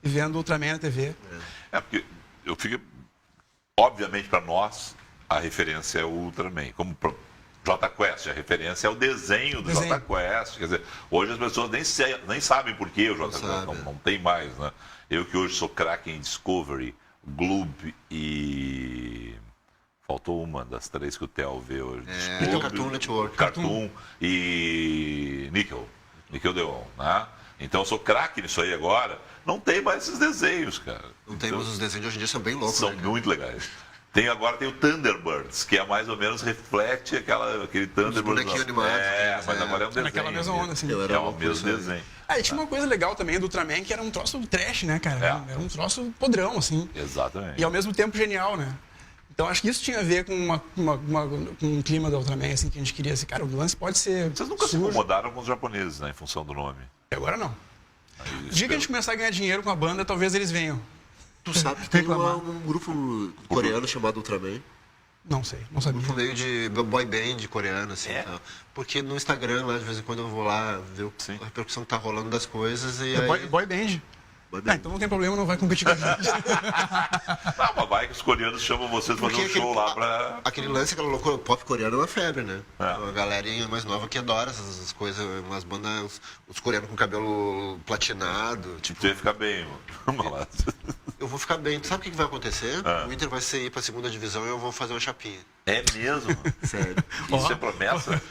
vendo Ultraman na TV. Porque eu fico. Obviamente, para nós, a referência é o Ultraman. Como pro Jota Quest, a referência é o desenho do Jota Quest. Quer dizer, hoje as pessoas nem sabem por que o Jota Quest, não tem mais, né? Eu que hoje sou craque em Discovery, Gloob e. Faltou uma das 3 que o Theo vê hoje. Então, Cartoon Network. Cartoon e Nickelodeon, né? Então eu sou craque nisso aí agora. Não tem mais esses desenhos, cara. Não temos os desenhos de hoje em dia, são bem loucos. São né, cara? muito legais. Agora tem o Thunderbirds, que é mais ou menos reflete aquele Thunderbirds. bonequinhos animados, mas agora é um desenho. Naquela mesma onda, assim. Eu era É o louco mesmo isso aí. desenho. E tinha uma coisa legal também do Ultraman, que era um troço trash, né, cara? Era um troço podrão, assim. Exatamente. E ao mesmo tempo genial, né? Então acho que isso tinha a ver com com um clima do Ultraman, assim, que a gente queria, assim, cara, o lance pode ser Vocês nunca se sujo. incomodaram com os japoneses, né, em função do nome? E agora não. Aí, O dia que a gente começar a ganhar dinheiro com a banda, talvez eles venham. Tu sabe que tem Reclamar. um grupo coreano chamado Ultraman. Não sei, não sabia. Um grupo meio de boy band coreano, assim. Tal. Porque no Instagram, lá, de vez em quando eu vou lá ver a repercussão que tá rolando das coisas e aí... Boy band. Boy band. Então não tem problema, não vai competir com a gente. Mas vai que os coreanos chamam vocês pra fazer um show lá pra... Aquele lance, aquela loucura, o pop coreano é uma febre, né? É. Uma galerinha mais nova que adora essas coisas, umas bandas, os coreanos com cabelo platinado, tipo... Tu ia ficar bem, mano. Eu vou ficar bem. Tu sabe o que vai acontecer? O Inter vai ir pra segunda divisão e eu vou fazer uma chapinha. É mesmo? Sério. Isso é promessa?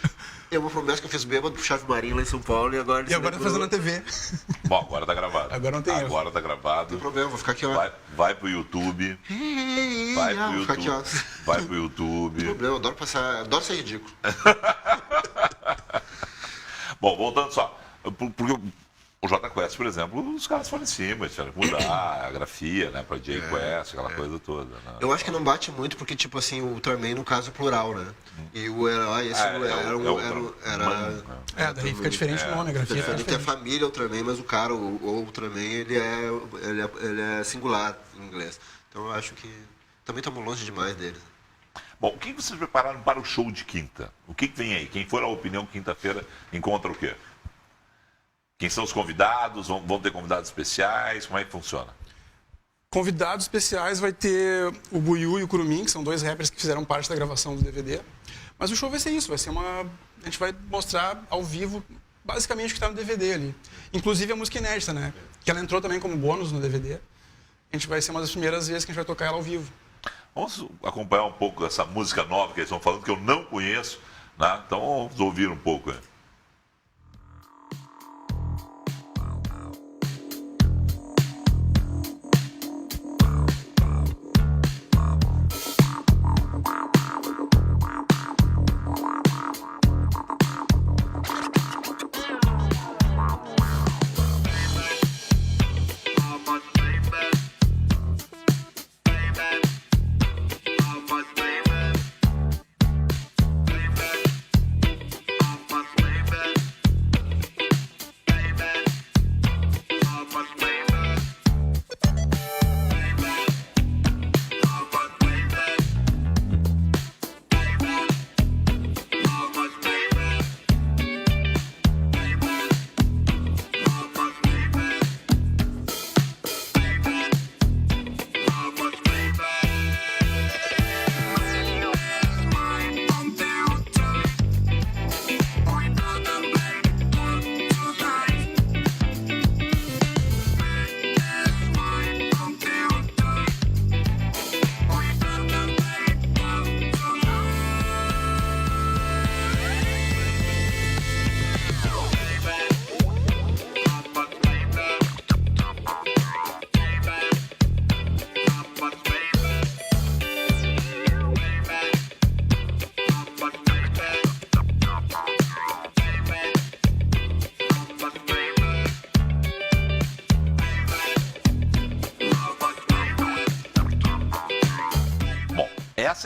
É uma promessa que eu fiz bêbado pro Chave Marinho lá em São Paulo e agora... E agora tá fazendo na TV. Bom, agora tá gravado. Agora não tem erro. Agora tá gravado. Não tem problema, vou ficar aqui, ó. Vai pro YouTube. Vai pro Vou ficar aqui, ó. YouTube. Vai pro Não YouTube. tem problema, eu adoro ser ridículo. Bom, voltando só. Porque o Jota Quest, por exemplo, os caras foram em cima, tiveram que mudar a grafia, né, pra J Quest, aquela coisa toda. Né? Eu acho que não bate muito porque, tipo assim, o Ultraman, no caso, é plural, né? E o herói, esse era... Daí fica diferente o nome, a grafia fica Ele tem a diferente. família Ultraman, mas o cara, o Ultraman, ele é singular em inglês. Então eu acho que também estamos longe demais deles. Bom, o que vocês prepararam para o show de quinta? O que vem aí? Quem for a Opinião quinta-feira encontra o quê? Quem são os convidados? Vão ter convidados especiais? Como é que funciona? Convidados especiais vai ter o Buiú e o Curumim, que são 2 rappers que fizeram parte da gravação do DVD. Mas o show vai ser isso, vai ser a gente vai mostrar ao vivo basicamente o que está no DVD ali. Inclusive a música inédita, né? Que ela entrou também como bônus no DVD. A gente vai ser uma das primeiras vezes que a gente vai tocar ela ao vivo. Vamos acompanhar um pouco dessa música nova que eles estão falando, que eu não conheço, né? Então vamos ouvir um pouco. Né?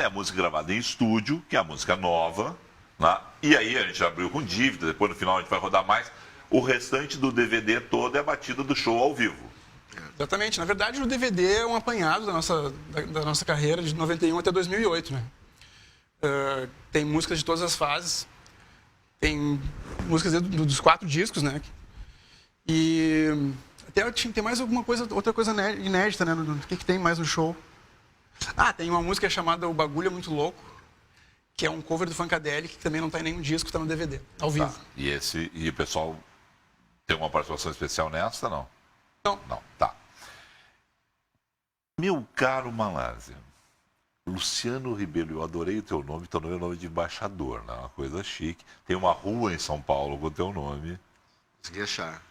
essa é a música gravada em estúdio, que é a música nova, né? E aí a gente abriu com dívida, depois no final a gente vai rodar mais. O restante do DVD todo é a batida do show ao vivo. Exatamente. Na verdade, o DVD é um apanhado da nossa carreira de 91 até 2008, né? Tem músicas de todas as fases. Tem músicas dos 4 discos, né? E até tem mais outra coisa inédita, né? O que tem mais no show? Tem uma música chamada O Bagulho é Muito Louco, que é um cover do Funkadelic, que também não está em nenhum disco, está no DVD, ao vivo. E o pessoal tem uma participação especial nessa, não? Não. Não, tá. Meu caro Malásia, Luciano Ribeiro, eu adorei o teu nome é o nome de embaixador, né? Uma coisa chique. Tem uma rua em São Paulo com o teu nome. Consegui achar.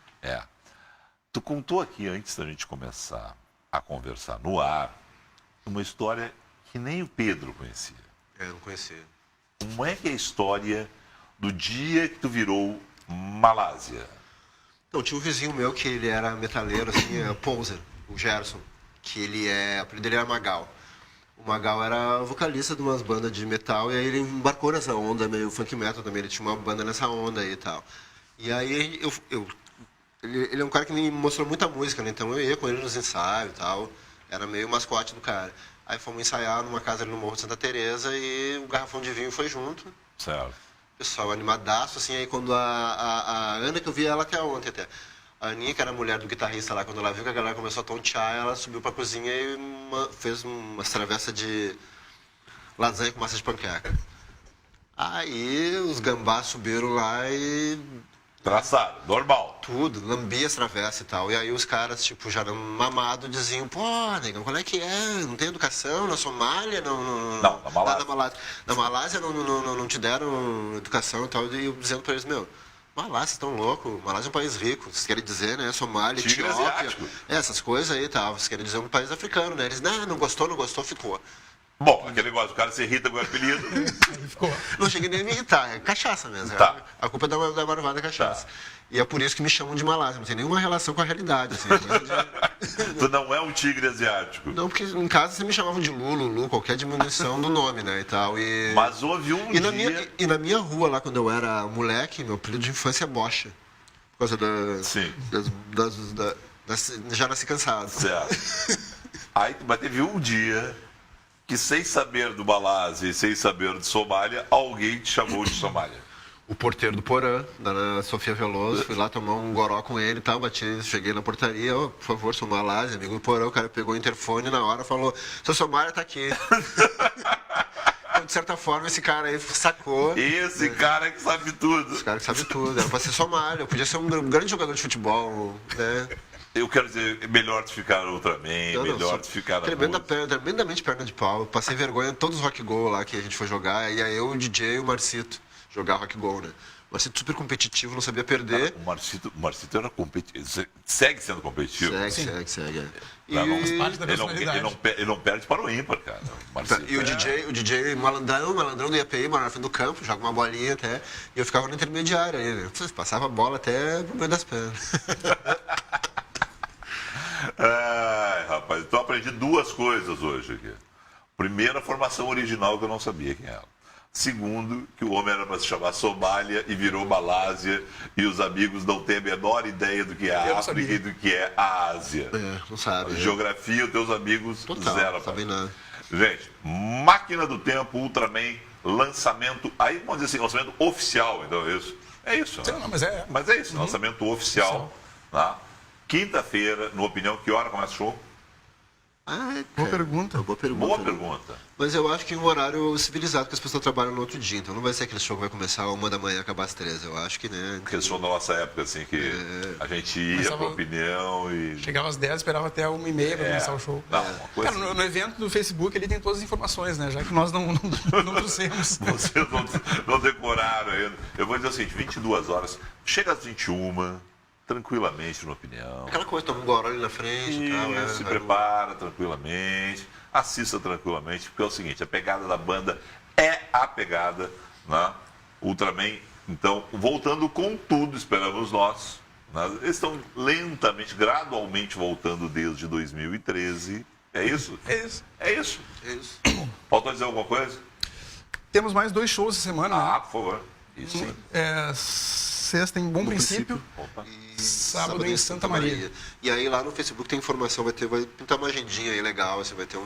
Tu contou aqui, antes da gente começar a conversar no ar, uma história que nem o Pedro conhecia. Eu não conhecia. Como é que é a história do dia que tu virou Malásia? Então, tinha um vizinho meu que ele era metaleiro, assim, poser, o Gerson, que o apelido dele era Magal. O Magal era vocalista de umas bandas de metal e aí ele embarcou nessa onda meio funk metal também, ele tinha uma banda nessa onda aí e tal. E aí ele é um cara que me mostrou muita música, né? Então eu ia com ele nos ensaios e tal, era meio mascote do cara. Aí fomos ensaiar numa casa ali no Morro de Santa Teresa e o garrafão de vinho foi junto. Certo. Pessoal animadaço, assim, aí quando a Ana, que eu vi ela até ontem até, a Aninha, que era a mulher do guitarrista lá, quando ela viu que a galera começou a tontear, ela subiu pra cozinha e fez uma travessa de lasanha com massa de panqueca. Aí os gambás subiram lá e... Traçado, normal. Tudo, lambia as travessas e tal. E aí os caras, tipo, já mamado, diziam, pô, negão, qual é que é? Não tem educação na Somália? Não, na Malásia. Na Malásia não te deram educação e tal. E eu dizendo pra eles, Malásia, vocês estão loucos. Malásia é um país rico. Vocês querem dizer, né? Somália, Tigre Etiópia. asiático. Essas coisas aí e tal. Vocês querem dizer um país africano, né? Eles, não gostou, ficou. Bom, aquele negócio, o cara se irrita com o apelido. Ficou. Não cheguei nem a me irritar, é cachaça mesmo. Tá. A culpa é da marvada cachaça. Tá. E é por isso que me chamam de Malásia, não tem nenhuma relação com a realidade. Assim, Tu não é um tigre asiático. Não, porque em casa você me chamavam de Lulu, qualquer diminuição do nome, né, e tal. Mas houve um dia... E na minha rua, lá, quando eu era moleque, meu apelido de infância é Bocha. Por causa Sim. já nasci cansado. Certo. Mas teve um dia... que sem saber do Malásia e sem saber de Somália, alguém te chamou de Somália. O porteiro do Porã, da Sofia Veloso, fui lá tomar um goró com ele e tal, cheguei na portaria, por favor, sou Malásia, amigo do Porã, o cara pegou o interfone na hora e falou, seu Somália tá aqui. Então, de certa forma, esse cara aí sacou. Esse cara que sabe tudo. Esse cara que sabe tudo, era pra ser Somália, eu podia ser um grande jogador de futebol, né? Eu quero dizer, melhor de ficar Ultraman, melhor de ficar na tremendamente perna de pau. Passei vergonha em todos os rock go lá que a gente foi jogar. E aí eu, o DJ e o Marcito jogar rock go, né? O Marcito super competitivo, não sabia perder. Cara, o Marcito era competitivo. Segue sendo competitivo. Segue. Ele não perde para o ímpar, cara. E o DJ malandrão do IAPI, morava na frente do campo, joga uma bolinha até. E eu ficava no intermediário aí, né? Passava a bola até pro meio das pernas. Rapaz, então eu aprendi 2 coisas hoje aqui. Primeiro, a formação original que eu não sabia quem era. Segundo, que o homem era para se chamar Somália e virou Malásia e os amigos não têm a menor ideia do que é a África e do que é a Ásia. Não sabe. Geografia, os teus amigos, zero. Não sabe nada. Gente, Máquina do Tempo, Ultraman, lançamento, aí vamos dizer assim, lançamento oficial, então é isso. É isso, Sim, né? não, mas é isso, lançamento oficial. Tá? Quinta-feira, no Opinião, que hora começa o show? Boa pergunta. Boa pergunta. Mas eu acho que em um horário civilizado, que as pessoas trabalham no outro dia. Então não vai ser aquele show que vai começar às 1 da manhã e acabar às 3. Eu acho que, né? Aquele show da nossa época, assim, que a gente ia pra Opinião e... Chegava às 10, esperava até 1h30 pra começar o show. Não, uma coisa cara, no evento do Facebook ele tem todas as informações, né? Já que nós não trouxemos. Vocês não decoraram ainda. Eu vou dizer o seguinte, 22 horas, chega às 21, tranquilamente, na Opinião. Aquela coisa, toma um goró ali na frente e tal. Se prepara tranquilamente, assista tranquilamente, porque é o seguinte, a pegada da banda é a pegada, né? Ultraman, então, voltando com tudo, esperamos nós. Né? Eles estão lentamente, gradualmente voltando desde 2013, É isso? É isso. É isso. É isso. Faltou dizer alguma coisa? Temos mais 2 shows essa semana, né? Por favor. Isso sim. Sexta em Bom Princípio. Opa. E Sábado em Santa Maria. E aí lá no Facebook tem informação, vai pintar uma agendinha aí legal, assim, vai ter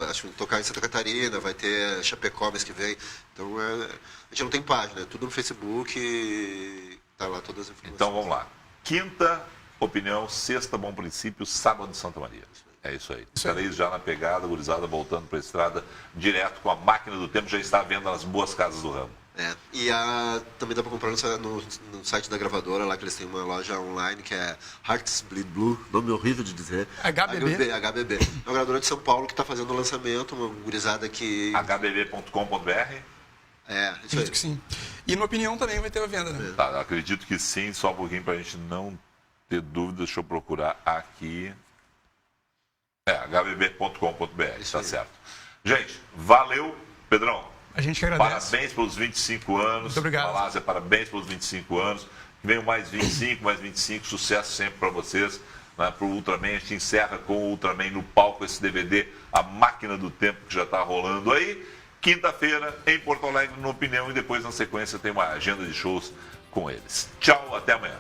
acho que tocar em Santa Catarina, vai ter Chapecó mês que vem. Então a gente não tem página, é tudo no Facebook e tá lá todas as informações. Então vamos lá. Quinta, Opinião, sexta, Bom Princípio, sábado em Santa Maria. É isso aí. Estarei já na pegada, gurizada, voltando para a estrada, direto com a máquina do tempo, já está à venda nas boas casas do ramo. E também dá para comprar no site da gravadora, lá que eles têm uma loja online que é Hearts Bleed Blue, nome horrível de dizer. HBB. HBB. É uma gravadora de São Paulo que está fazendo o lançamento, uma gurizada que... hbb.com.br. Isso aí. Acredito que sim. E no Opinião também vai ter a venda, né? Tá, acredito que sim, só um pouquinho para a gente não ter dúvidas. Deixa eu procurar aqui. hbb.com.br, tá certo. Gente, valeu, Pedrão. A gente que agradece. Parabéns pelos 25 anos. Muito obrigado. Malásia, parabéns pelos 25 anos. Venham mais 25, sucesso sempre para vocês. Né, para o Ultraman, a gente encerra com o Ultraman no palco, esse DVD, A Máquina do Tempo, que já está rolando aí. Quinta-feira, em Porto Alegre, no Opinião, e depois, na sequência, tem uma agenda de shows com eles. Tchau, até amanhã.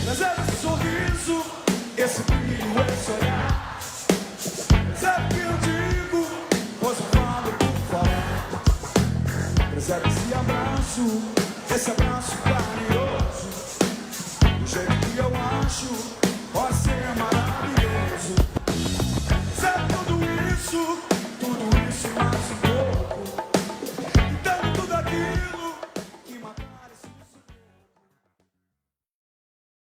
Mas esse sorriso, esse brilho, esse olhar, sabe o que eu digo, pois eu falo por falar. Preserve esse abraço carinhoso, do jeito que eu acho, pode ser maravilhoso. Sabe tudo isso?